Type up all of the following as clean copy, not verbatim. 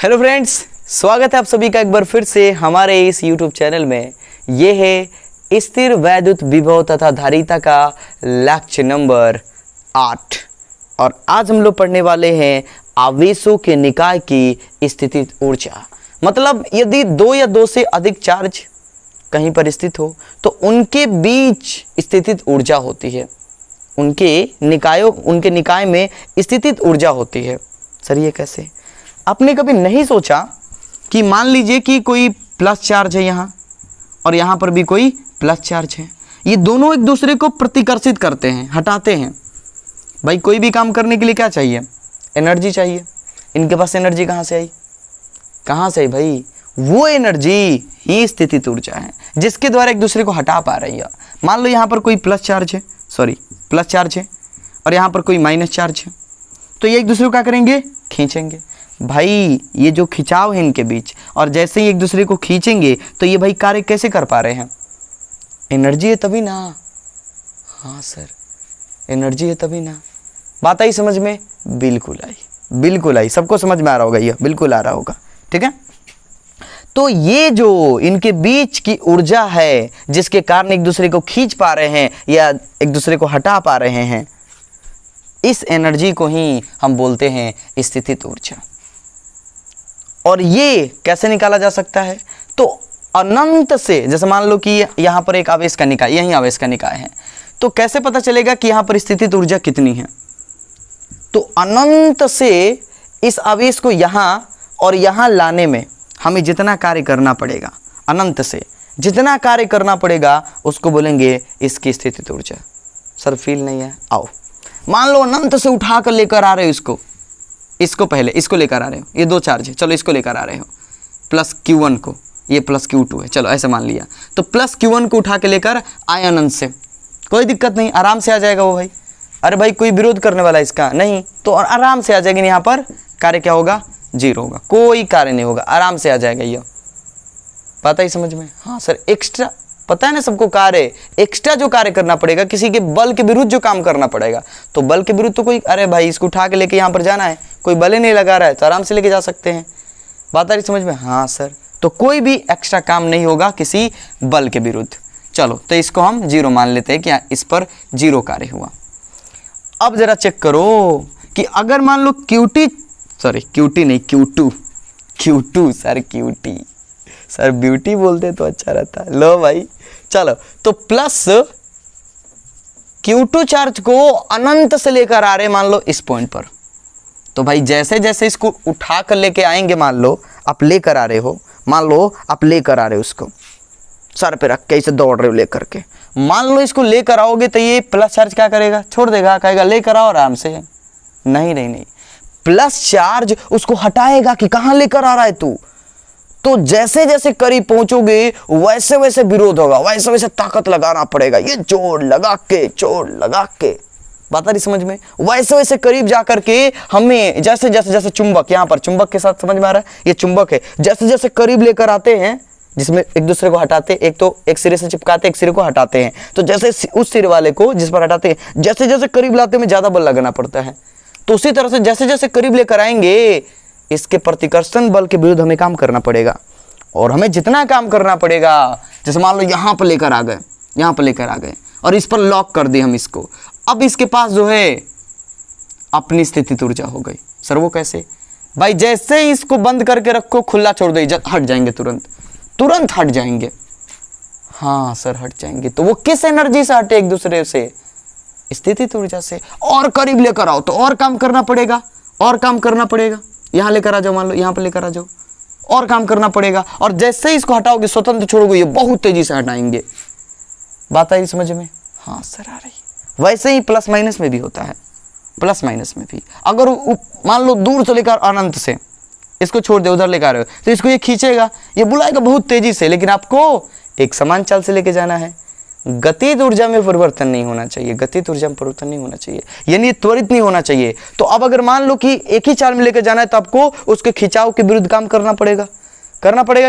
Hello friends, स्वागत है आप सभी का एक बार फिर से हमारे इस YouTube चैनल में। ये है स्थिर वैद्युत विभव तथा धारिता का लेक्चर नंबर 8 और आज हम लोग पढ़ने वाले हैं आवेशों के निकाय की स्थितिज ऊर्जा। मतलब यदि दो या दो से अधिक चार्ज कहीं पर स्थित हो तो उनके बीच स्थितिज ऊर्जा होती है, उनके निकाय में स्थितिज ऊर्जा होती है। सर ये कैसे? आपने कभी नहीं सोचा कि मान लीजिए कि कोई प्लस चार्ज है यहाँ और यहाँ पर भी कोई प्लस चार्ज है, ये दोनों एक दूसरे को प्रतिकर्षित करते हैं, हटाते हैं। भाई कोई भी काम करने के लिए क्या चाहिए? एनर्जी चाहिए। इनके पास एनर्जी कहाँ से आई? कहाँ से आई भाई? वो एनर्जी ही स्थितिज ऊर्जा है जिसके द्वारा एक दूसरे को हटा पा रही है। मान लो यहाँ पर कोई प्लस चार्ज है और यहाँ पर कोई माइनस चार्ज है, तो ये एक दूसरे को क्या करेंगे? खींचेंगे। भाई ये जो खिंचाव है इनके बीच, और जैसे ही एक दूसरे को खींचेंगे तो ये भाई कार्य कैसे कर पा रहे हैं? एनर्जी है तभी ना। हाँ सर, एनर्जी है तभी ना। बात आई समझ में? बिल्कुल आई। सबको समझ में आ रहा होगा, ये बिल्कुल आ रहा होगा। ठीक है, तो ये जो इनके बीच की ऊर्जा है जिसके कारण एक दूसरे को खींच पा रहे हैं या एक दूसरे को हटा पा रहे हैं, इस एनर्जी को ही हम बोलते हैं स्थितिज ऊर्जा। और ये कैसे निकाला जा सकता है? तो अनंत से, जैसे मान लो कि यहाँ पर एक आवेश का निकाय, यही आवेश का निकाय है, तो कैसे पता चलेगा कि यहाँ पर स्थितिज ऊर्जा कितनी है? तो अनंत से इस आवेश को यहाँ और यहाँ लाने में हमें जितना कार्य करना पड़ेगा, अनंत से जितना कार्य करना पड़ेगा उसको बोलेंगे इसकी स्थितिज ऊर्जा। सर फील नहीं है? आओ, मान लो अनंत से उठा कर लेकर आ रहे हो इसको पहले इसको लेकर आ रहे हो, ये दो चार्ज है, चलो इसको लेकर आ रहे हो प्लस Q1 को, ये प्लस Q2 है, चलो ऐसे मान लिया। तो प्लस Q1 को उठा के लेकर आए अनंत से, कोई दिक्कत नहीं, आराम से आ जाएगा वो भाई। अरे भाई कोई विरोध करने वाला इसका नहीं, तो आराम से आ जाएगी। यहाँ पर कार्य क्या होगा? 0 होगा, कोई कार्य नहीं होगा, आराम से आ जाएगा। ये पता ही समझ में? हाँ सर, एक्स्ट्रा पता है ना सबको, कार्य एक्स्ट्रा जो कार्य करना पड़ेगा, किसी के बल के विरुद्ध जो काम करना पड़ेगा, तो बल के विरुद्ध तो कोई, अरे भाई इसको उठा के लेके यहाँ पर जाना है, कोई बल ही नहीं लगा रहा है तो आराम से लेके जा सकते हैं। बात आ रही समझ में? हाँ सर, तो कोई भी एक्स्ट्रा काम नहीं होगा किसी बल के विरुद्ध। चलो तो इसको हम 0 मान लेते हैं कि इस पर 0 कार्य हुआ। अब जरा चेक करो कि अगर मान लो Q2 सर ब्यूटी बोलते तो अच्छा रहता। लो भाई चलो, तो प्लस Q2 चार्ज को अनंत से लेकर आ रहे मान लो इस पॉइंट पर, तो भाई जैसे जैसे इसको उठा कर लेके आएंगे, मान लो आप लेकर आ रहे हो उसको सर पे रख के इसे दौड़ रहे हो लेकर के, मान लो इसको लेकर आओगे तो ये प्लस चार्ज क्या करेगा? छोड़ देगा, कहेगा लेकर आओ आराम से। नहीं, प्लस चार्ज उसको हटाएगा कि कहाँ लेकर आ रहा है तू। तो जैसे जैसे करीब पहुंचोगे वैसे वैसे विरोध होगा, वैसे वैसे ताकत लगाना पड़ेगा, ये जोड़ लगा के। बात आ रही समझ में? वैसे वैसे करीब जाकर के हमें जैसे जैसे चुंबक, यहाँ पर चुंबक के साथ समझ में आ रहा है, ये चुंबक है, जैसे जैसे करीब लेकर आते हैं, जिसमें एक दूसरे को हटाते, एक सिरे से चिपकाते, एक सिरे को हटाते हैं, तो जैसे उस सिरे वाले को जिस पर हटाते हैं, जैसे जैसे करीब लाते में ज्यादा बल लगाना पड़ता है। तो उसी तरह से जैसे जैसे करीब लेकर आएंगे, इसके प्रतिकर्षण बल के विरुद्ध हमें काम करना पड़ेगा। और हमें जितना काम करना पड़ेगा, जैसे मान लो यहाँ पर लेकर आ गए और इस पर लॉक कर दिए हम इसको, अब इसके पास जो है अपनी स्थितिज ऊर्जा हो गई। सर वो कैसे? भाई जैसे ही इसको बंद करके रखो, खुला छोड़ दो, हट जाएंगे, तुरंत हट जाएंगे। हाँ सर हट जाएंगे। तो वो किस एनर्जी से हटे? एक दूसरे से, स्थितिज ऊर्जा से। और करीब लेकर आओ तो और काम करना पड़ेगा, यहाँ लेकर आ जाओ, मान लो यहाँ पर लेकर आ जाओ, और काम करना पड़ेगा। और जैसे ही इसको हटाओगे, स्वतंत्र छोड़ोगे, ये बहुत तेजी से हटाएंगे। बात आई समझ में? हाँ सर आ रही। वैसे ही प्लस माइनस में भी होता है, अगर मान लो दूर से लेकर अनंत से इसको छोड़ दे, उधर लेकर आ रहे हो, तो इसको ये खींचेगा, ये बुलाएगा बहुत तेजी से, लेकिन आपको एक समान चाल से लेके जाना है। गतिज ऊर्जा में परिवर्तन नहीं होना चाहिए, यानी त्वरित नहीं होना चाहिए। तो अब अगर मान लो कि एक ही चाल में लेकर जाना है, तो आपको उसके खिंचाव के विरुद्ध काम करना पड़ेगा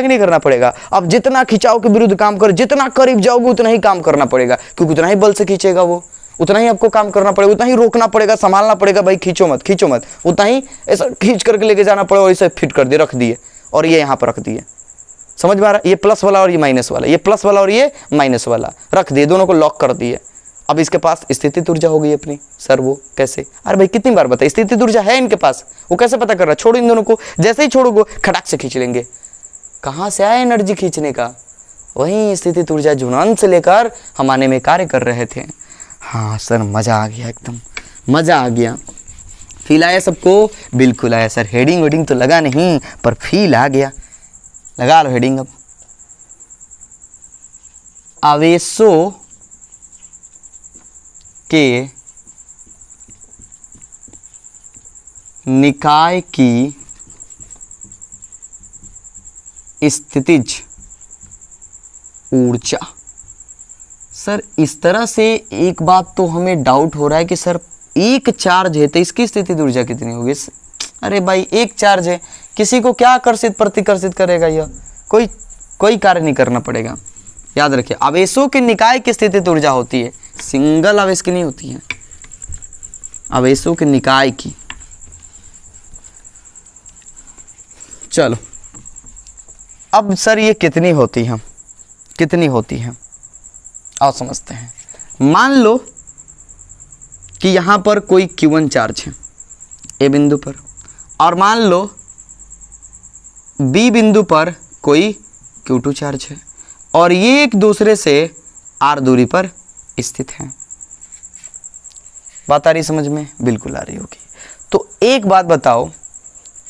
कि नहीं करना पड़ेगा? अब जितना खिंचाव के विरुद्ध काम कर, जितना करीब जाओगे उतना ही काम करना पड़ेगा, क्योंकि उतना ही बल से खींचेगा वो। उतना ही आपको काम करना पड़ेगा, उतना ही रोकना पड़ेगा, संभालना पड़ेगा, भाई खींचो मत खींचो मत, उतना ही ऐसा खींच करके लेके जाना पड़ेगा, ऐसे फिट कर दिए, रख दिए और ये यहाँ पर रख दिए। समझ में आ रहा है? ये प्लस वाला और ये माइनस वाला, ये प्लस वाला और ये माइनस वाला रख दिए, दोनों को लॉक कर दिए। अब इसके पास स्थितिज ऊर्जा हो गई अपनी। सर वो कैसे? अरे भाई कितनी बार बताइए, स्थितिज ऊर्जा है इनके पास, वो कैसे पता कर रहा है? छोड़ो इन दोनों को, जैसे ही छोड़ोगे खटाक से खींच लेंगे। कहाँ से आया एनर्जी खींचने का? वहीं स्थितिज ऊर्जा जुनून से लेकर हम आने में कार्य कर रहे थे। हाँ सर मज़ा आ गया, एकदम मज़ा आ गया। फील आया सबको? बिल्कुल आया सर। हेडिंग वेडिंग तो लगा नहीं पर फील आ गया। लगा लो हेडिंग। अब आवेशों के निकाय की स्थितिज ऊर्जा। सर इस तरह से एक बात तो हमें डाउट हो रहा है कि सर एक चार्ज है तो इसकी स्थितिज ऊर्जा कितनी होगी? अरे भाई एक चार्ज है, किसी को क्या आकर्षित प्रतिकर्षित करेगा? यह कोई कार्य नहीं करना पड़ेगा। याद रखिए, आवेशों के निकाय की स्थितिज ऊर्जा होती है, सिंगल आवेश की नहीं होती है, आवेशों के निकाय की। चलो अब सर ये कितनी होती है, कितनी होती है आओ समझते हैं। मान लो कि यहाँ पर कोई Q1 चार्ज है ए बिंदु पर, और मान लो बी बिंदु पर कोई Q2 चार्ज है, और ये एक दूसरे से r दूरी पर स्थित है। बात आ रही समझ में? बिल्कुल आ रही होगी। तो एक बात बताओ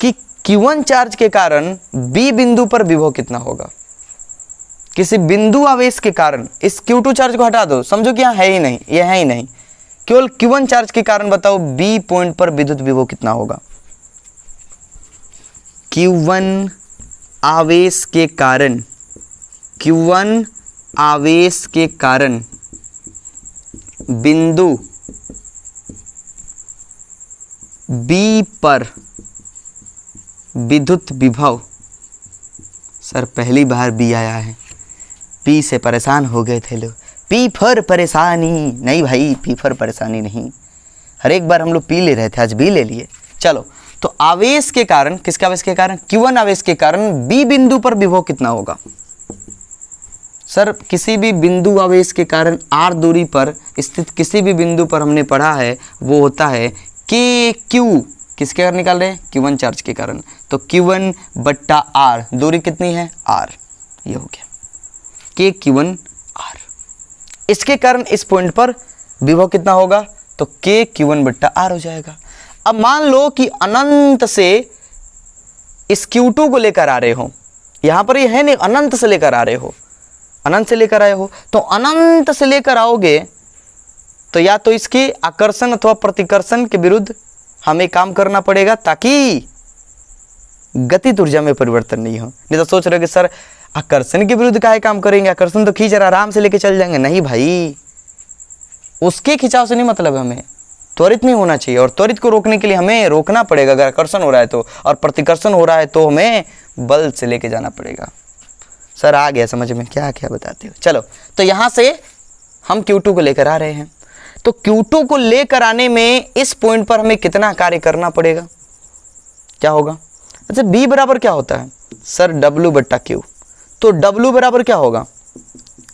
कि Q1 चार्ज के कारण B बिंदु पर विभव कितना होगा? किसी बिंदु आवेश के कारण इस Q2 चार्ज को हटा दो, समझो कि यहाँ है ही नहीं, ये है ही नहीं, केवल Q1 चार्ज के कारण बताओ B पॉइंट पर विद्युत विभव कितना होगा? Q1 आवेश के कारण, Q1 आवेश के कारण बिंदु B पर विद्युत विभव। सर पहली बार B आया है, P से परेशान हो गए थे लोग। P फॉर परेशानी नहीं भाई, P फॉर परेशानी नहीं। हर एक बार हम लोग P ले रहे थे, आज B ले लिए। चलो तो आवेश के कारण, किसके आवेश के कारण? Q1 आवेश के कारण B बिंदु पर विभव कितना होगा? सर किसी भी बिंदु आवेश के कारण r दूरी पर स्थित किसी भी बिंदु पर हमने पढ़ा है वो होता है KQ। किसके कारण निकाल रहे हैं? Q1 चार्ज के कारण। तो Q1 बट्टा R, दूरी कितनी है? R। ये हो गया KQ1 R। इसके कारण इस पॉइंट पर विभव कितना होगा? तो KQ1 बट्टा R हो जाएगा। अब मान लो कि अनंत से इस Q2 को लेकर आ रहे हो, यहां पर ये है नहीं, अनंत से लेकर आ रहे हो, अनंत से लेकर आए हो, तो अनंत से लेकर आओगे तो या तो इसके आकर्षण अथवा प्रतिकर्षण के विरुद्ध हमें काम करना पड़ेगा ताकि गतिज ऊर्जा में परिवर्तन नहीं हो। नहीं तो सोच रहे हो कि सर आकर्षण के विरुद्ध काहे काम करेंगे, आकर्षण तो खींच रहा, आराम से लेके चल जाएंगे। नहीं भाई, उसके खिंचाव से नहीं मतलब, हमें त्वरित नहीं होना चाहिए, और त्वरित को रोकने के लिए हमें रोकना पड़ेगा। अगर आकर्षण हो रहा है तो, और प्रतिकर्षण हो रहा है तो हमें बल से लेके जाना पड़ेगा। सर आ गया समझ में? क्या क्या बताते हो? चलो तो यहां से हम Q2 को लेकर आ रहे हैं, तो Q2 को लेकर आने में इस पॉइंट पर हमें कितना कार्य करना पड़ेगा? क्या होगा? अच्छा B बराबर क्या होता है? सर W बट्टा Q। तो W बराबर क्या होगा?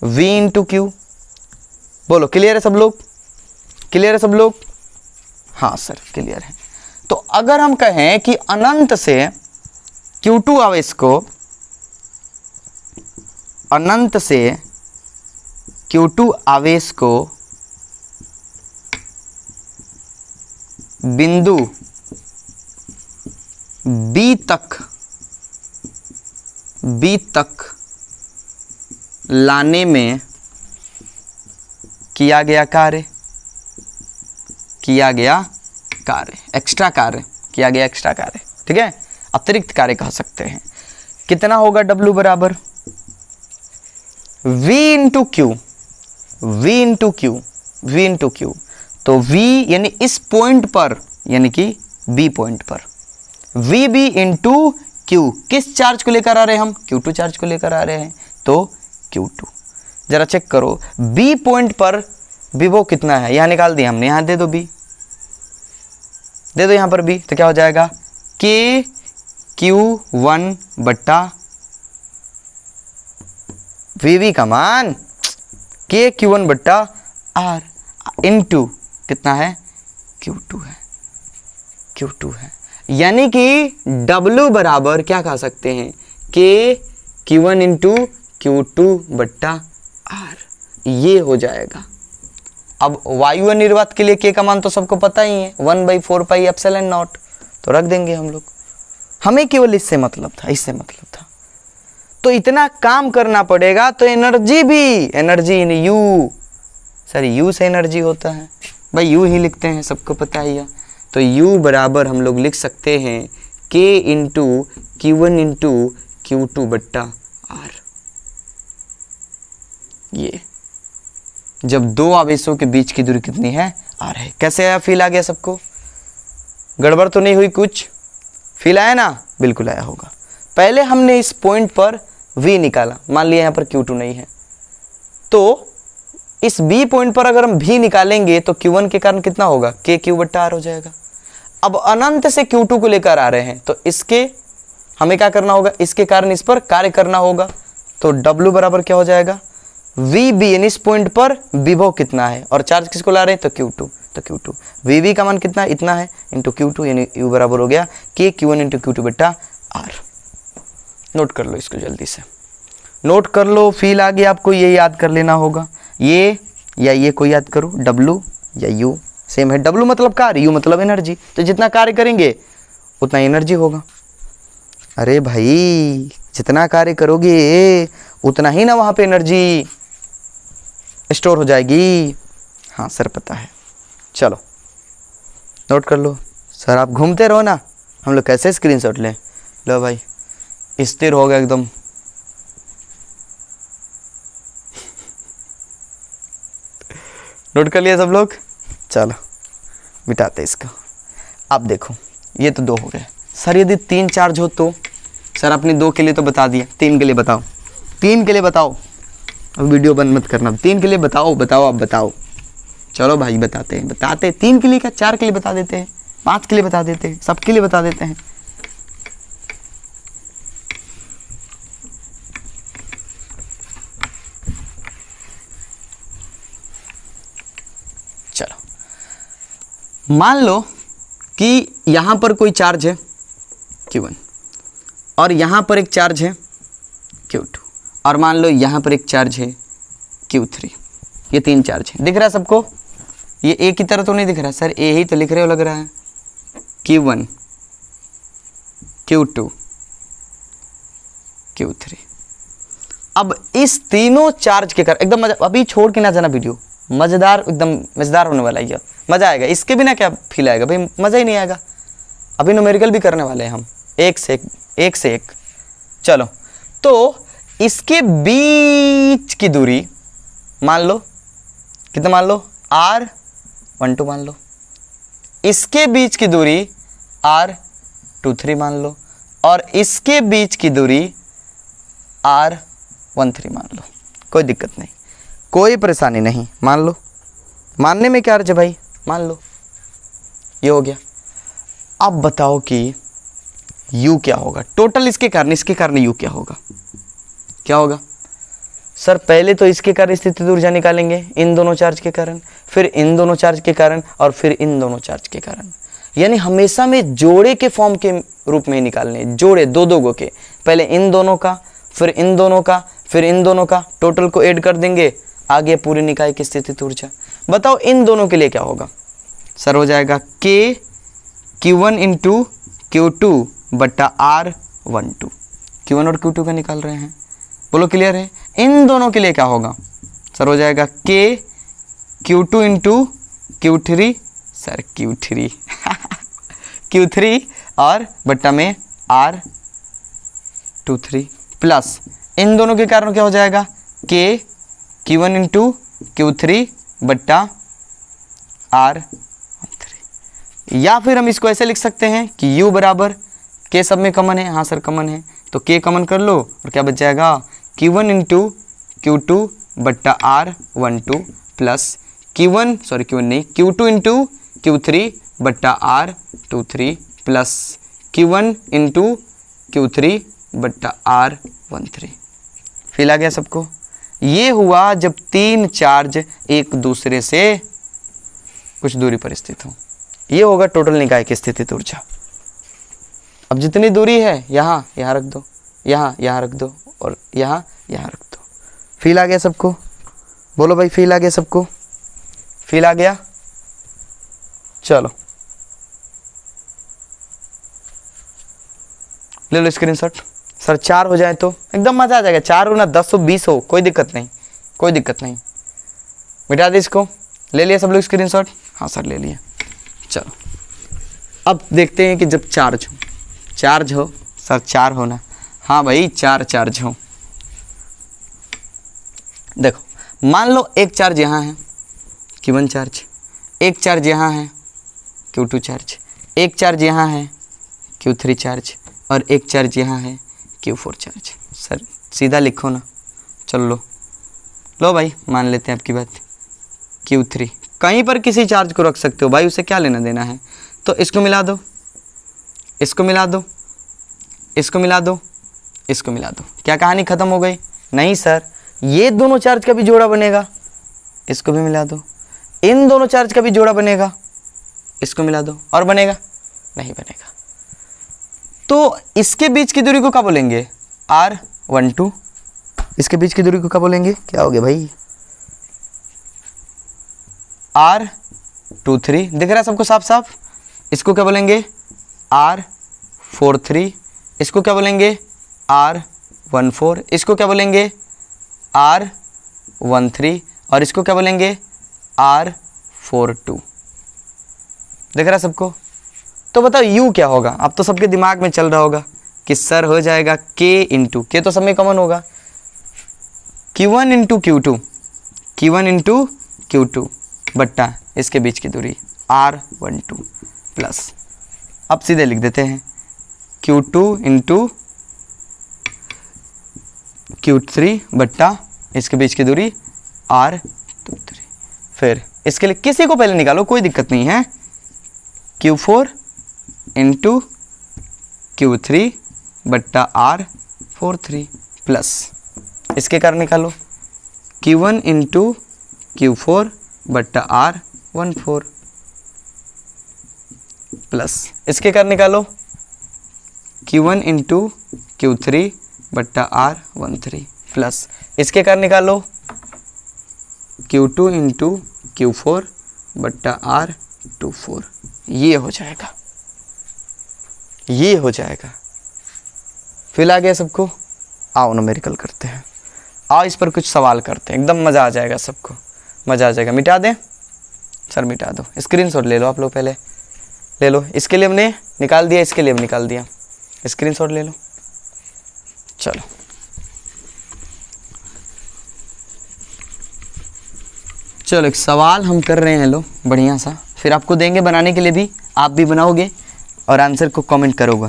V into Q। बोलो क्लियर है सब लोग? क्लियर है सब लोग? हाँ सर क्लियर है। तो अगर हम कहें कि अनंत से Q2 आवेश को, अनंत से Q2 आवेश को बिंदु B तक लाने में किया गया कार्य, एक्स्ट्रा कार्य किया गया, एक्स्ट्रा कार्य, ठीक है, अतिरिक्त कार्य कह सकते हैं। कितना होगा W बराबर V into Q, V into Q. तो V यानी इस पॉइंट पर, यानी कि B पॉइंट पर VB इंटू Q। किस चार्ज को लेकर आ रहे हैं हम? Q2 चार्ज को लेकर आ रहे हैं, तो Q2। जरा चेक करो, B पॉइंट पर विभव कितना है, यहाँ निकाल दिया हमने, यहाँ दे दो बी, दे दो यहाँ पर बी, तो क्या हो जाएगा के क्यू वन बट्टा वीवी का मान के क्यू वन बट्टा आर इंटू कितना है Q2 है, Q2 है। यानी कि W बराबर क्या कह सकते हैं के Q1 इंटू Q2 बट्टा आर, ये हो जाएगा। अब वायु निर्वात के लिए के का मान तो सबको पता ही है 1/4 पाई एप्सिलॉन नॉट, तो रख देंगे हम लोग। हमें केवल इससे मतलब था, इससे मतलब था। तो इतना काम करना पड़ेगा, तो एनर्जी भी, energy in you, sir you से एनर्जी होता है भाई, यू ही लिखते हैं, सबको पता ही है। तो यू बराबर हम लोग लिख सकते हैं के इंटू Q1 इंटू Q2 बट्टा आर। ये जब दो आवेशों के बीच की दूरी कितनी है, आर है। कैसे आया, फील आ गया सबको, गड़बड़ तो नहीं हुई कुछ, फील आया ना, बिल्कुल आया होगा। पहले हमने इस पॉइंट पर V निकाला, मान लिया यहाँ पर Q2 नहीं है, तो इस B पॉइंट पर अगर हम V निकालेंगे तो Q1 के कारण कितना होगा, के क्यू बट्टा आर हो जाएगा। अब अनंत से Q2 को लेकर आ रहे हैं, तो इसके हमें क्या करना होगा, इसके कारण इस पर कार्य करना होगा। तो W बराबर क्या हो जाएगा, VB, यानी इस पॉइंट पर विभव कितना है, और चार्ज किसको ला रहे हैं, तो Q2, तो Q2। VB का मान कितना है, इतना है, इंटू Q2, यानी U बराबर हो गया के Q1 इंटू Q2 बट्टा आर। नोट कर लो इसको, जल्दी से नोट कर लो, फील आ गया आपको, ये याद कर लेना होगा। ये या ये कोई याद करो, W या U सेम है। W मतलब कार्य, U मतलब एनर्जी, तो जितना कार्य करेंगे उतना एनर्जी होगा। अरे भाई जितना कार्य करोगे उतना ही ना वहाँ पे एनर्जी स्टोर हो जाएगी। हाँ सर पता है, चलो नोट कर लो। सर आप घूमते रहो ना, हम लोग कैसे स्क्रीनशॉट लें। लो भाई स्थिर हो गया एकदम। नोट कर लिया सब लोग, चलो मिटाते इसका। अब देखो ये तो 2 हो गए। सर यदि 3 चार्ज हो तो, सर आपने 2 के लिए तो बता दिया, 3 के लिए बताओ, 3 के लिए बताओ। अब वीडियो बंद मत करना, 3 के लिए बताओ, बताओ आप बताओ। चलो भाई बताते हैं, बताते हैं। 3 के लिए क्या, 4 के लिए बता देते हैं, 5 के लिए बता देते हैं, सबके लिए बता देते हैं। चलो मान लो कि यहाँ पर कोई चार्ज है Q1 और यहाँ पर एक चार्ज है Q2, और मान लो यहाँ पर एक चार्ज है Q3। ये 3 चार्ज है, दिख रहा है सबको। ये एक की तरह तो नहीं दिख रहा सर, ए ही तो लिख रहे हो लग रहा है। Q1 Q2 Q3। अब इस तीनों चार्ज के कारण एकदम मजा, अभी छोड़ के ना जाना वीडियो, मज़ेदार एकदम मज़ेदार होने वाला है ये, मज़ा आएगा। इसके बिना क्या फील आएगा भाई, मज़ा ही नहीं आएगा। अभी न्यूमेरिकल भी करने वाले हैं हम, एक से एक। चलो तो इसके बीच की दूरी मान लो कितना, मान लो R12 मान लो। इसके बीच की दूरी R23 मान लो, और इसके बीच की दूरी R13 मान लो। कोई दिक्कत नहीं, कोई परेशानी नहीं, मान लो। मानने में क्या अर्ज है भाई, मान लो। ये हो गया। अब बताओ कि U क्या होगा, टोटल इसके कारण U क्या होगा, क्या होगा। सर पहले तो इसके कारण स्थितिज ऊर्जा निकालेंगे, इन दोनों चार्ज के कारण, फिर इन दोनों चार्ज के कारण, और फिर इन दोनों चार्ज के कारण। यानी हमेशा में जोड़े के फॉर्म के रूप में ही निकालने, जोड़े 2-2 गो के, पहले इन दोनों का, फिर इन दोनों का, फिर इन दोनों का, टोटल को ऐड कर देंगे, आगे पूरी निकाय की स्थितिज ऊर्जा। बताओ इन दोनों के लिए क्या होगा। सर हो जाएगा के Q1 इंटू Q2 बट्टा R12। Q1 और Q2 का निकाल रहे हैं, बोलो क्लियर है। इन दोनों के लिए क्या होगा, सर हो जाएगा के Q2 into Q3, sir Q3 Q3 और बट्टा में R23 प्लस इन दोनों के कारण क्या हो जाएगा, के Q1 इंटू Q3 बट्टा R13। या फिर हम इसको ऐसे लिख सकते हैं कि U बराबर के सब में कॉमन है, हाँ सर कॉमन है, तो के कॉमन कर लो और क्या बच जाएगा, Q1 इंटू Q2 बट्टा R12 प्लस Q1 नहीं, Q2 इंटू Q3 बट्टा R23 plus Q1 into Q3 बट्टा R13। फील आ गया सबको? ये हुआ जब तीन चार्ज एक दूसरे से कुछ दूरी पर स्थित हो। ये होगा टोटल निकाय की स्थितिज ऊर्जा। अब जितनी दूरी है यहाँ रख दो, यहाँ रख दो और यहाँ रख दो। फील आ गया सबको? बोलो भाई, फील आ गया सबको? फील आ गया? चलो ले लो स्क्रीनशॉट। सर 4 हो जाए तो एकदम मजा आ जाएगा। 4 हो ना 10 हो 20 हो, कोई दिक्कत नहीं, कोई दिक्कत नहीं। मिटा दे इसको। ले लिया सब लोग स्क्रीनशॉट? हाँ सर ले लिया। चलो अब देखते हैं कि जब चार्ज हो सर 4 हो ना? हाँ भाई 4 चार्ज हो। देखो मान लो एक चार्ज यहाँ है Q1 चार्ज, एक चार्ज यहाँ है Q2 चार्ज, एक चार्ज यहाँ है Q3 चार्ज और एक चार्ज यहाँ है Q4 चार्ज। सर सीधा लिखो ना। चलो लो भाई मान लेते हैं आपकी बात। Q3 कहीं पर किसी चार्ज को रख सकते हो भाई, उसे क्या लेना देना है। तो इसको मिला दो, इसको मिला दो, इसको मिला दो, इसको मिला दो, क्या कहानी ख़त्म हो गई? नहीं सर, ये दोनों चार्ज का भी जोड़ा बनेगा, इसको भी मिला दो। इन दोनों चार्ज का भी जोड़ा बनेगा, इसको मिला दो, और बनेगा? नहीं बनेगा। तो इसके बीच की दूरी को क्या बोलेंगे? R12। इसके बीच की दूरी को क्या बोलेंगे? क्या हो गया भाई? R23। दिख रहा है सबको साफ साफ? इसको क्या बोलेंगे? R43। इसको क्या बोलेंगे? R14। इसको क्या बोलेंगे? R13। और इसको क्या बोलेंगे? R42। दिख रहा है सबको? तो बताओ U क्या होगा? अब तो सबके दिमाग में चल रहा होगा कि सर हो जाएगा K इंटू, K तो सब में कॉमन होगा, Q1 into Q2, Q1 into Q2 बट्टा इसके बीच की दूरी R12 प्लस, अब सीधे लिख देते हैं Q2 इंटू Q3 बट्टा इसके बीच की दूरी R23। फिर इसके लिए किसी को पहले निकालो, कोई दिक्कत नहीं है। Q4 इंटू Q3 बट्टा R43 प्लस इसके कारण निकालो Q1 इंटू Q4 बट्टा R14 प्लस इसके कारण निकालो Q1 इंटू Q3 बट्टा R13 प्लस इसके कारण निकालो Q2 इंटू Q4 बट्टा R24। ये हो जाएगा, ये हो जाएगा। फिल आ गया सबको? आओ न्यूमेरिकल करते हैं, आओ इस पर कुछ सवाल करते हैं, एकदम मज़ा आ जाएगा सबको, मज़ा आ जाएगा। मिटा दें? सर मिटा दो। स्क्रीनशॉट ले लो आप लोग, पहले ले लो। इसके लिए हमने निकाल दिया, इसके लिए हम निकाल दिया, स्क्रीनशॉट ले लो। चलो चलो एक सवाल हम कर रहे हैं लो बढ़िया सा, फिर आपको देंगे बनाने के लिए भी, आप भी बनाओगे और आंसर को कमेंट करोगे।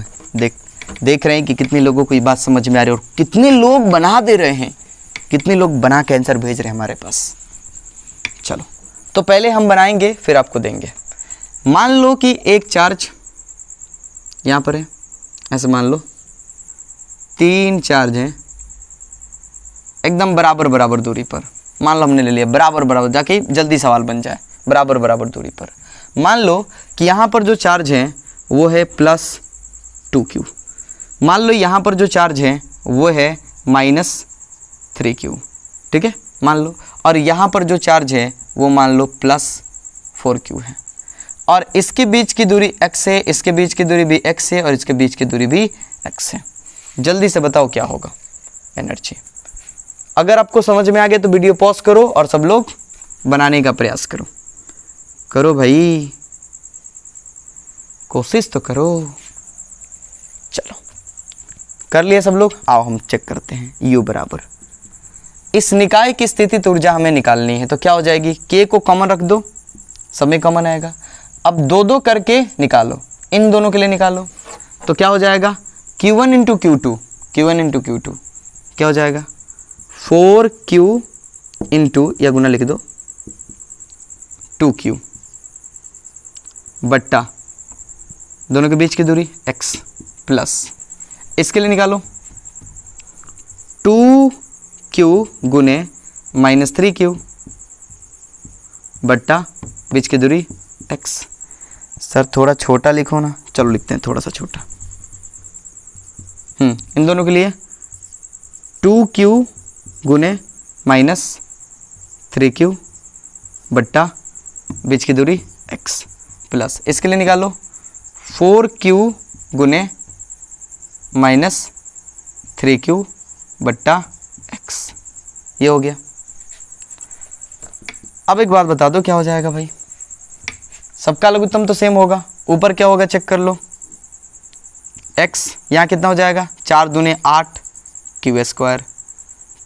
देख रहे हैं कि कितने लोगों को ये बात समझ में आ रही है और कितने लोग बना दे रहे हैं, कितने लोग बना के आंसर भेज रहे हैं हमारे पास। चलो तो पहले हम बनाएंगे फिर आपको देंगे। मान लो कि एक चार्ज यहाँ पर है, ऐसे मान लो 3 चार्ज हैं एकदम बराबर बराबर दूरी पर। मान लो हमने ले लिया बराबर बराबर, जाके जल्दी सवाल बन जाए, बराबर बराबर दूरी पर। मान लो कि यहाँ पर जो चार्ज है वो है +2Q, मान लो यहाँ पर जो चार्ज है वो है -3Q, ठीक है मान लो, और यहाँ पर जो चार्ज है वो मान लो +4Q है, और इसके बीच की दूरी x है, इसके बीच की दूरी भी x है और इसके बीच की दूरी भी x है। जल्दी से बताओ क्या होगा एनर्जी। अगर आपको समझ में आ गया तो वीडियो पॉज करो और सब लोग बनाने का प्रयास करो। करो भाई, कोशिश तो करो। चलो कर लिया सब लोग? आओ हम चेक करते हैं। U बराबर, इस निकाय की स्थितिज ऊर्जा हमें निकालनी है तो क्या हो जाएगी? K को कॉमन रख दो, सब में कॉमन आएगा। अब 2-2 करके निकालो, इन दोनों के लिए निकालो तो क्या हो जाएगा? Q1 into Q2, Q1 into Q2 क्या हो जाएगा? 4Q इंटू, या गुना लिख दो 2q बट्टा दोनों के बीच की दूरी x प्लस इसके लिए निकालो 2q गुने -3q बट्टा बीच की दूरी x। सर थोड़ा छोटा लिखो ना, चलो लिखते हैं थोड़ा सा छोटा। इन दोनों के लिए 2q गुने -3q बट्टा बीच की दूरी x प्लस इसके लिए निकालो 4q गुने -3q बट्टा x। ये हो गया। अब एक बात बता दो क्या हो जाएगा भाई, सबका लघुत्तम तो सेम होगा, ऊपर क्या होगा चेक कर लो। x यहाँ कितना हो जाएगा 4 दूने 8 Q square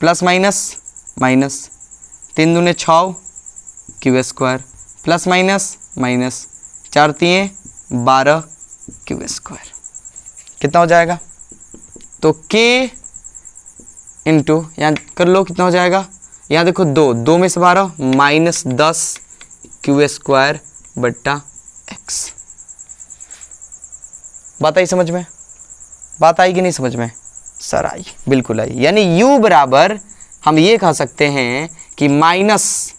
plus minus 3 दूने 6 Q square plus minus 4 तीन 12 क्यू स्क्वायर कितना हो जाएगा। तो k इंटू यहाँ कर लो कितना हो जाएगा, यहाँ देखो 2 में से 12 -10 क्यू स्क्वायर बट्टा x। बात आई समझ में? बात आई कि नहीं समझ में? सर आई, बिल्कुल आई। यानी u बराबर हम ये कह सकते हैं कि माइनस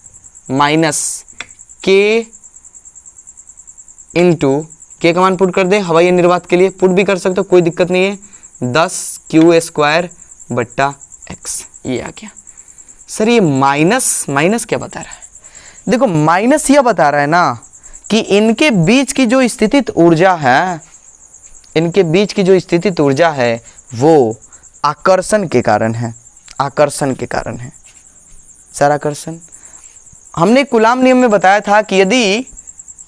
k इंटू के का मान पुट कर दे हवाई निर्वात के लिए, पुट भी कर सकते हो कोई दिक्कत नहीं है, 10 क्यू स्क्वायर बट्टा x। ये आ गया। सर ये माइनस क्या बता रहा है? देखो माइनस यह बता रहा है ना कि इनके बीच की जो स्थितिज ऊर्जा है, इनके बीच की जो स्थितिज ऊर्जा है वो आकर्षण के कारण है, आकर्षण के कारण है। सर आकर्षण हमने कूलाम नियम में बताया था कि यदि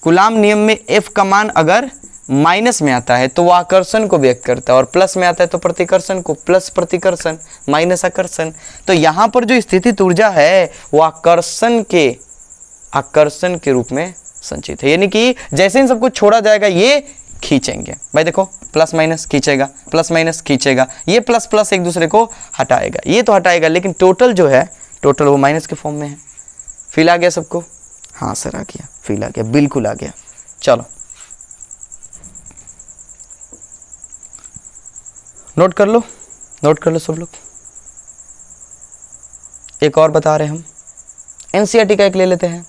कूलाम नियम में F का मान अगर माइनस में आता है तो वो आकर्षण को व्यक्त करता है, और प्लस में आता है तो प्रतिकर्षण को, प्लस प्रतिकर्षण माइनस आकर्षण। तो यहाँ पर जो स्थितिज ऊर्जा है वो आकर्षण के रूप में संचित है। यानी कि जैसे इन सबको छोड़ा जाएगा ये खींचेंगे। भाई देखो प्लस माइनस खींचेगा, प्लस माइनस खींचेगा, ये प्लस प्लस एक दूसरे को हटाएगा, ये तो हटाएगा लेकिन टोटल जो है टोटल वो माइनस के फॉर्म में है। फील आ गया सबको? हाँ सर आ गया, फील आ गया, बिल्कुल आ गया। चलो नोट कर लो सब लोग। एक और बता रहे हम, एनसीईआरटी का एक ले लेते हैं,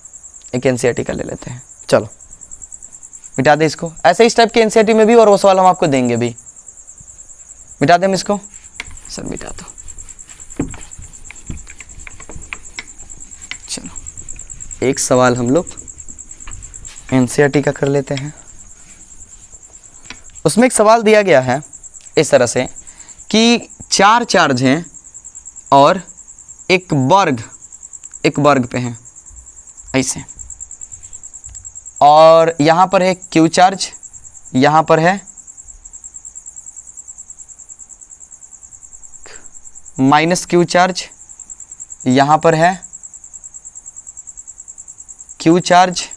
एक एनसीईआरटी का ले लेते हैं। चलो मिटा दे इसको, ऐसे इस टाइप के एनसीईआरटी में भी और वो सवाल हम आपको देंगे भी। मिटा दें इसको? सर मिटा दो। चलो एक सवाल हम लोग एनसीईआरटी का कर लेते हैं। उसमें एक सवाल दिया गया है इस तरह से कि 4 चार्ज हैं और एक वर्ग पे हैं ऐसे, और यहाँ पर है क्यू चार्ज, यहाँ पर है माइनस क्यू चार्ज, यहाँ पर है क्यू चार्ज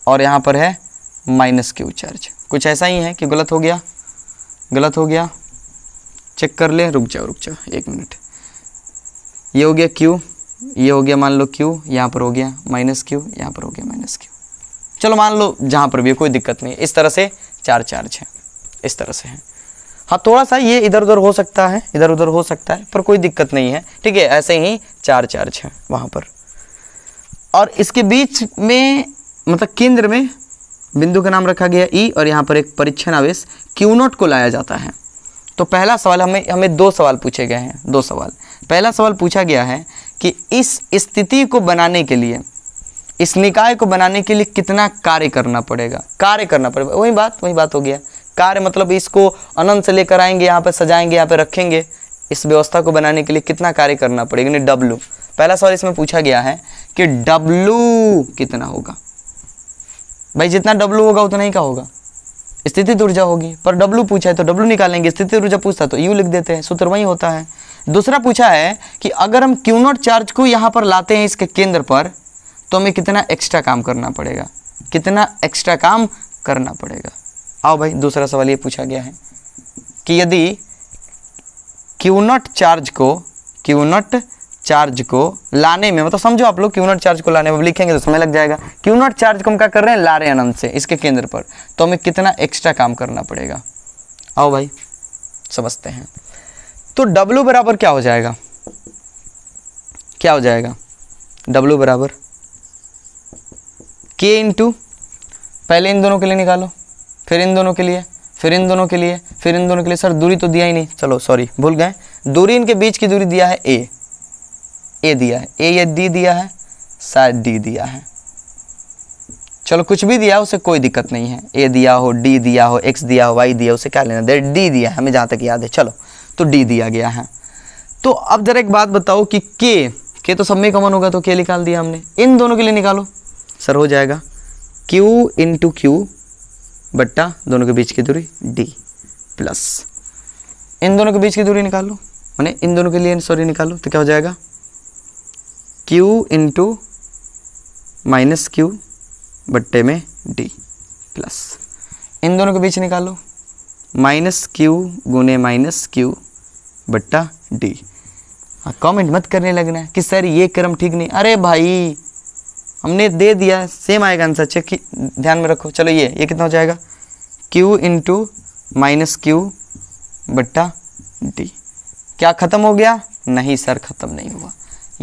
और यहाँ पर है माइनस क्यू चार्ज। कुछ ऐसा ही है कि गलत हो गया? गलत हो गया, चेक कर ले। रुक जाओ 1 मिनट। ये हो गया क्यू, ये हो गया मान लो क्यू, यहाँ पर हो गया माइनस क्यू, यहाँ पर हो गया माइनस क्यू। चलो मान लो जहाँ पर भी कोई दिक्कत नहीं है। इस तरह से 4 चार्ज है, इस तरह से है। हाँ थोड़ा सा ये इधर उधर हो सकता है, इधर उधर हो सकता है, पर कोई दिक्कत नहीं है। ठीक है, ऐसे ही 4 चार्ज है वहाँ पर, और इसके बीच में मतलब केंद्र में बिंदु का नाम रखा गया ई, और यहाँ पर एक परीक्षण आवेश Q0 को लाया जाता है। तो पहला सवाल हमें 2 सवाल पूछे गए हैं, 2 सवाल। पहला सवाल पूछा गया है कि इस स्थिति को बनाने के लिए, इस निकाय को बनाने के लिए कितना कार्य करना पड़ेगा? कार्य करना पड़ेगा, वही बात हो गया। कार्य मतलब इसको अनंत से लेकर आएंगे, यहाँ पे सजाएंगे, यहाँ पे रखेंगे। इस व्यवस्था को बनाने के लिए कितना कार्य करना पड़ेगा, यानी W। पहला सवाल इसमें पूछा गया है कि W कितना होगा। भाई जितना W होगा उतना ही का होगा, स्थितिज ऊर्जा होगी। पर W पूछा है तो W निकालेंगे, स्थितिज ऊर्जा पूछता तो U लिख देते हैं, सूत्र वही होता है। दूसरा पूछा है कि अगर हम Q0 चार्ज को यहाँ पर लाते हैं इसके केंद्र पर, तो हमें कितना एक्स्ट्रा काम करना पड़ेगा, कितना एक्स्ट्रा काम करना पड़ेगा। आओ भाई दूसरा सवाल ये पूछा गया है कि यदि Q0 चार्ज को लाने में, मतलब समझो आप लोग क्यू नॉट चार्ज को लाने में, लिखेंगे तो समय लग जाएगा। क्यू नॉट चार्ज को हम क्या कर रहे हैं, ला रहे हैं अनंत से इसके केंद्र पर, तो हमें कितना एक्स्ट्रा काम करना पड़ेगा। आओ भाई समझते हैं। तो W बराबर क्या हो जाएगा, क्या हो जाएगा, W बराबर K इंटू, पहले इन दोनों के लिए निकालो, फिर इन दोनों के लिए, फिर इन दोनों के लिए, फिर इन दोनों के लिए। सर दूरी तो दिया ही नहीं, चलो सॉरी भूल गए, दूरी इनके बीच की दूरी दिया है ए दिया है, ए या डी दिया है, शायद डी दिया है, चलो कुछ भी दिया उसे कोई दिक्कत नहीं है, ए दिया हो, डी दिया हो, एक्स दिया हो, वाई दिया, उसे क्या लेना दे, डी दिया है हमें जहाँ तक याद है, चलो तो डी दिया गया है। तो अब जरा एक बात बताओ कि के तो सब में कॉमन होगा, तो के निकाल दिया हमने, इन दोनों के लिए निकालो। सर हो जाएगा क्यू इंटू क्यू बट्टा दोनों के बीच की दूरी डी, प्लस इन दोनों के बीच की दूरी निकालो, माने इन दोनों के लिए सॉरी निकालो, तो क्या हो जाएगा क्यू इंटू माइनस क्यू बट्टे में डी, प्लस इन दोनों के बीच निकालो, माइनस क्यू गुने माइनस क्यू बट्टा डी। हाँ कमेंट मत करने लगना है कि सर ये क्रम ठीक नहीं, अरे भाई हमने दे दिया, सेम आएगा आंसर, चेक ध्यान में रखो। चलो ये कितना हो जाएगा, क्यू इंटू माइनस क्यू बट्टा डी। क्या ख़त्म हो गया, नहीं सर ख़त्म नहीं हुआ,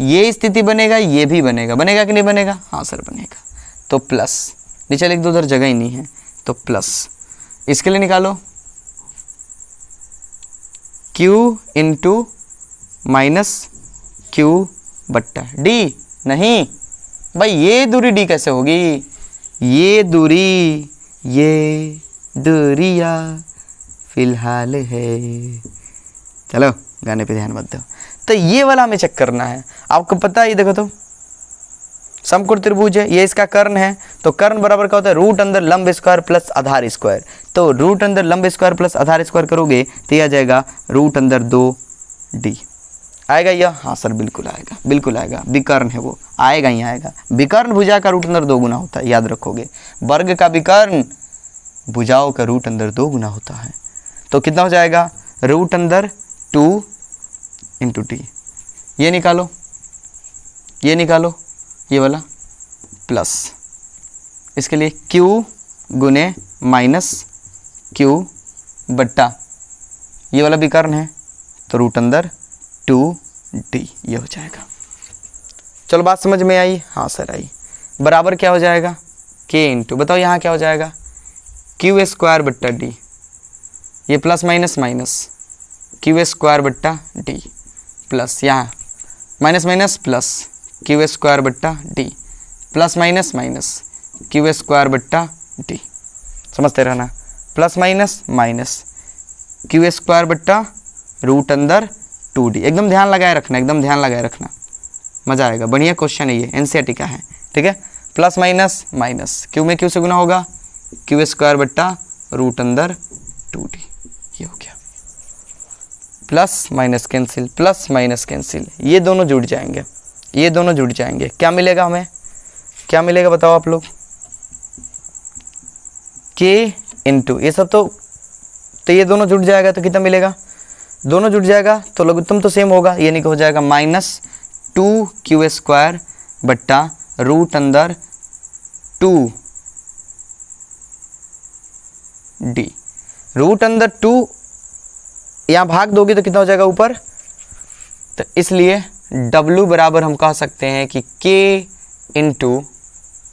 ये स्थिति बनेगा, ये भी बनेगा, बनेगा कि नहीं बनेगा, हाँ सर बनेगा। तो प्लस नीचे लिख दो, उधर जगह ही नहीं है, तो प्लस इसके लिए निकालो क्यू इंटू माइनस क्यू बट्टा डी। नहीं भाई ये दूरी डी कैसे होगी, ये दूरिया फिलहाल है। चलो गाने पे ध्यान मत दो, तो ये वाला हमें चेक करना है। आपको पता है, ये देखो तो समकोण त्रिभुज है, ये इसका कर्ण है, तो कर्ण बराबर क्या होता है, रूट अंदर लंब स्क्वायर प्लस आधार स्क्वायर। तो रूट अंदर लंब स्क्वायर प्लस आधार स्क्वायर करोगे तो यह आ जाएगा रूट अंदर 2d। आएगा यह, हाँ सर बिल्कुल आएगा, बिल्कुल आएगा, विकर्ण है वो, आएगा ही आएगा। विकर्ण भुजा का रूट अंदर 2 गुना होता है, याद रखोगे, वर्ग का विकर्ण भुजाओं का रूट अंदर 2 गुना होता है। तो कितना हो जाएगा, रूट अंदर 2 इंटू टी। ये निकालो, ये निकालो, ये वाला प्लस इसके लिए q गुने माइनस q बट्टा ये वाला विकर्ण है, तो रूट अंदर 2d ये हो जाएगा। चलो बात समझ में आई, हाँ सर आई। बराबर क्या हो जाएगा, k इंटू, बताओ यहाँ क्या हो जाएगा, क्यू स्क्वायर बट्टा डी, ये plus minus minus Q square बट्टा डी, प्लस यहाँ minus minus plus Q square बट्टा D, plus minus minus Q square बट्टा डी। समझते रहना, plus minus minus Q square बट्टा रूट अंदर 2d। एकदम ध्यान लगाए रखना, एकदम ध्यान लगाए रखना, मज़ा आएगा, बढ़िया क्वेश्चन है ये, एनसीईआरटी का है, ठीक है। प्लस माइनस माइनस क्यू में क्यू से गुना होगा, क्यू स्क्वायर बट्टा रूट अंदर 2d, ये हो गया। Plus minus cancel, plus minus cancel, ये दोनों जुड़ जाएंगे, ये दोनों जुड़ जाएंगे, क्या मिलेगा हमें, क्या मिलेगा बताओ आप लोग, k इंटू ये सब तो ये दोनों जुड़ जाएगा, तो कितना मिलेगा, दोनों जुड़ जाएगा तो लघुत्तम तो सेम होगा, यानी कि हो जाएगा माइनस 2q स्क्वायर बट्टा रूट अंदर 2d। रूट अंदर 2 यहाँ भाग दोगे तो कितना हो जाएगा ऊपर, तो इसलिए w बराबर हम कह सकते हैं कि k इंटू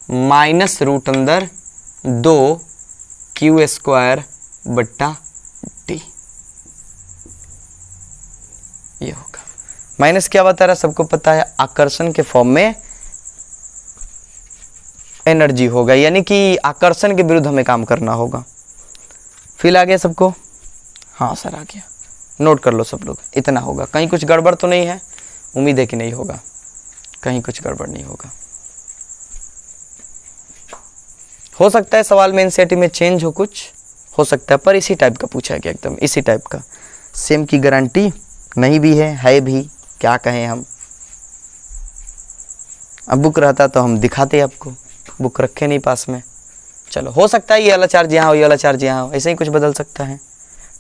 माइनस रूट अंदर 2q स्क्वायर बट्टा d, ये होगा। माइनस क्या बता रहा, सबको पता है, आकर्षण के फॉर्म में एनर्जी होगा, यानी कि आकर्षण के विरुद्ध हमें काम करना होगा। फील आ गया सबको, हाँ सर आ गया, नोट कर लो सब लोग, इतना होगा। कहीं कुछ गड़बड़ तो नहीं है, उम्मीद है कि नहीं होगा, कहीं कुछ गड़बड़ नहीं होगा। हो सकता है सवाल में एनसीईआरटी में चेंज हो, कुछ हो सकता है, पर इसी टाइप का पूछा गया, एकदम इसी टाइप का, सेम की गारंटी नहीं भी है भी, क्या कहें हम। अब बुक रहता तो हम दिखाते आपको, बुक रखे नहीं पास में। चलो हो सकता है ये वाला चार्ज यहाँ हो, ये वाला चार्ज यहाँ हो, ऐसे ही कुछ बदल सकता है,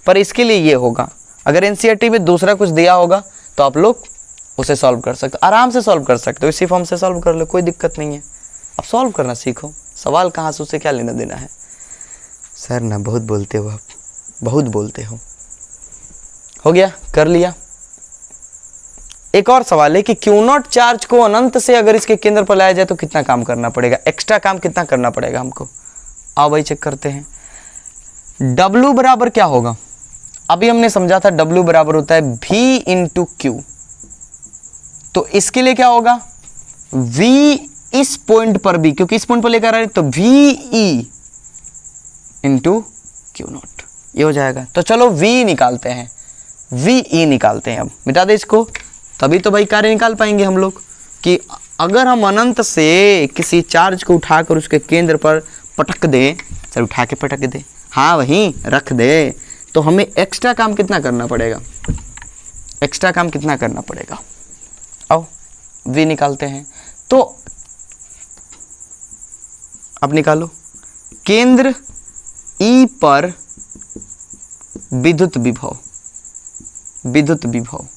पर इसके लिए ये होगा। अगर एनसीईआरटी में दूसरा कुछ दिया होगा तो आप लोग उसे सॉल्व कर सकते हो, आराम से सॉल्व कर सकते हो, इसी फॉर्म से सॉल्व कर लो, कोई दिक्कत नहीं है। अब सॉल्व करना सीखो, सवाल कहाँ से उससे क्या लेना देना है। सर ना बहुत बोलते हो आप, बहुत बोलते हो गया, कर लिया। एक और सवाल है कि क्यू नॉट चार्ज को अनंत से अगर इसके केंद्र पर लाया जाए तो कितना काम करना पड़ेगा, एक्स्ट्रा काम कितना करना पड़ेगा हमको। आओ भाई चेक करते हैं। W बराबर क्या होगा, अभी हमने समझा था W बराबर होता है V इंटू क्यू। तो इसके लिए क्या होगा, V इस पॉइंट पर भी, क्योंकि इस पॉइंट पर लेकर आ रहे हैं, तो VE इंटू क्यू नॉट, ये हो जाएगा। तो चलो V निकालते हैं, VE निकालते हैं। अब मिटा दे इसको, तभी तो भाई कार्य निकाल पाएंगे हम लोग। कि अगर हम अनंत से किसी चार्ज को उठाकर उसके केंद्र पर पटक दे, सर उठा के पटक दे, हाँ वहीं रख दे, तो हमें एक्स्ट्रा काम कितना करना पड़ेगा, एक्स्ट्रा काम कितना करना पड़ेगा। आओ V निकालते हैं। तो अब निकालो, केंद्र E पर विद्युत विभव, विद्युत विभव,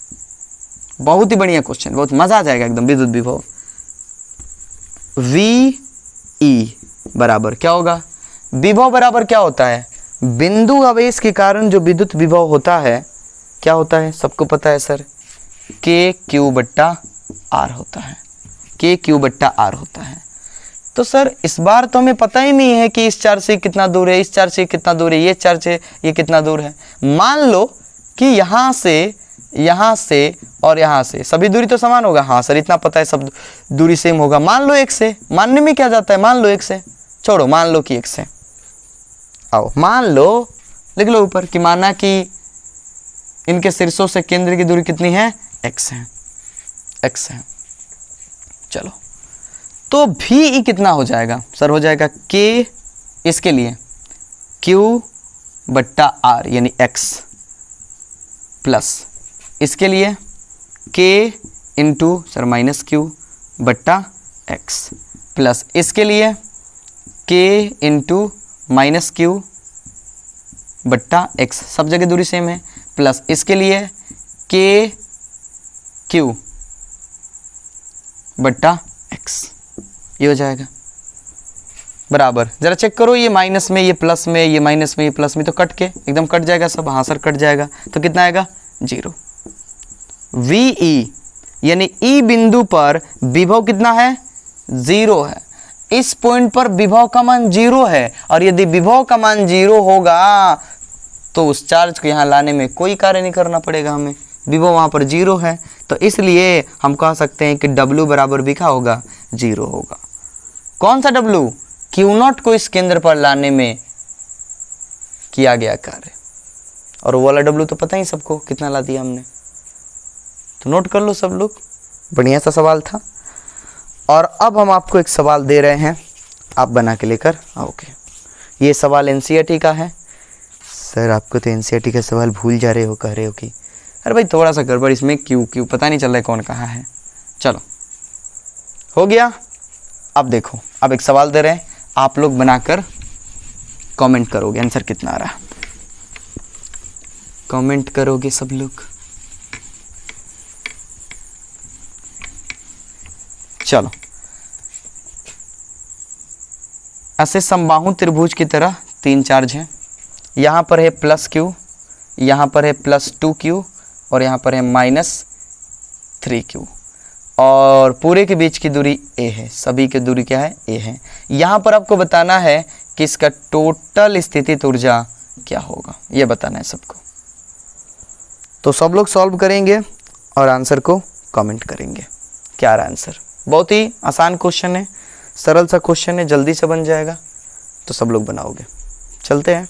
बहुत ही बढ़िया क्वेश्चन, बहुत मजा आ जाएगा एकदम। विद्युत विभव VE बराबर क्या होगा, विभव बराबर क्या होता है, बिंदु आवेश के कारण जो विद्युत विभव होता है क्या होता है, सबको पता है सर, KQ बट्टा R होता है, KQ बट्टा R होता है। तो सर इस बार तो हमें पता ही नहीं है कि इस चार्ज से कितना दूर है, इस चार्ज से कितना दूर है, ये चार्ज से ये कितना दूर है। मान लो कि यहाँ से और यहाँ से सभी दूरी तो समान होगा, हाँ सर इतना पता है सब दूरी सेम होगा। मान लो 1 से, मानने में क्या जाता है, मान लो 1 से, छोड़ो मान लो कि 1 से। आओ मान लो, लिख लो ऊपर कि माना कि इनके शीर्षों से केंद्र की दूरी कितनी है, x है, x है। चलो तो VE कितना हो जाएगा, सर हो जाएगा K इसके लिए Q बट्टा R यानी x प्लस इसके लिए K into sir minus Q बट्टा x प्लस इसके लिए K इंटू माइनस Q बट्टा x, सब जगह दूरी सेम है, प्लस इसके लिए K Q बट्टा x, ये हो जाएगा बराबर। जरा चेक करो, ये माइनस में, ये प्लस में, ये माइनस में, ये प्लस में, तो कट के एकदम कट जाएगा सब, हाँ सर कट जाएगा। तो कितना आएगा 0। VE यानी E बिंदु पर विभव कितना है, 0 है। इस पॉइंट पर विभव का मान 0 है, और यदि विभव का मान 0 होगा तो उस चार्ज को यहाँ लाने में कोई कार्य नहीं करना पड़ेगा हमें, विभव वहाँ पर 0 है। तो इसलिए हम कह सकते हैं कि W बराबर भी क्या होगा, 0 होगा। कौन सा W, Q0 को इस केंद्र पर लाने में किया गया कार्य। और वो वाला W तो पता ही सबको कितना ला दिया हमने, तो नोट कर लो सब लोग, बढ़िया सा सवाल था। और अब हम आपको एक सवाल दे रहे हैं, आप बना के लेकर आओगे। ये सवाल NCERT का है। सर आपको तो NCERT का सवाल भूल जा रहे हो, कह रहे हो कि अरे भाई थोड़ा सा गड़बड़ इसमें, क्यों पता नहीं चल रहा है कौन कहाँ है। चलो हो गया। अब देखो, अब एक सवाल दे रहे हैं, आप लोग बनाकर कमेंट करोगे आंसर कितना आ रहा है, कमेंट करोगे सब लोग। चलो, ऐसे समबाहु त्रिभुज की तरह 3 चार्ज हैं। यहाँ पर है +Q, यहाँ पर है +2Q और यहाँ पर है -3Q, और पूरे के बीच की दूरी A है, सभी की दूरी क्या है, A है। यहाँ पर आपको बताना है कि इसका टोटल स्थितिज ऊर्जा क्या होगा, ये बताना है सबको। तो सब लोग सॉल्व करेंगे और आंसर को कमेंट करेंगे क्या रहा आंसर। बहुत ही आसान क्वेश्चन है, सरल सा क्वेश्चन है, जल्दी से बन जाएगा, तो सब लोग बनाओगे। चलते हैं।